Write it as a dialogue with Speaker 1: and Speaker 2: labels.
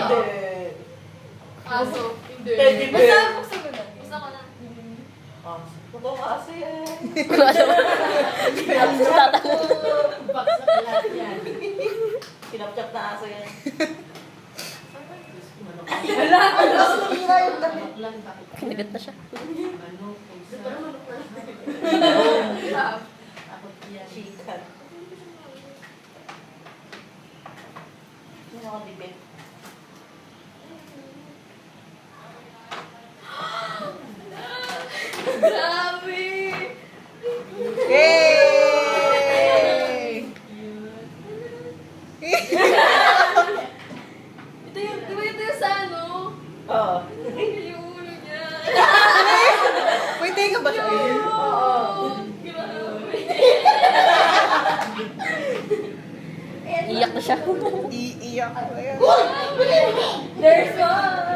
Speaker 1: Hindi.
Speaker 2: Aso. Hindi.
Speaker 1: Teddy bear.
Speaker 2: Basta buksan mo na. Basta ko na.
Speaker 1: Ah, totoo kasi eh.
Speaker 2: Baksak lahat yan.
Speaker 1: Kinapchap na aso yan.
Speaker 2: Wala!
Speaker 3: Kinagat na siya.
Speaker 1: Chikat. Sino ka bibig?
Speaker 2: Grabe!
Speaker 3: Yay!
Speaker 2: Ito yung, di ba ito yung sa ano?
Speaker 1: Oo.
Speaker 2: Yung ulo niya.
Speaker 3: May tinga ba siya?
Speaker 1: Oo.
Speaker 2: Grabe.
Speaker 3: Iiyak na siya. Iiyak na yan.
Speaker 2: There's one!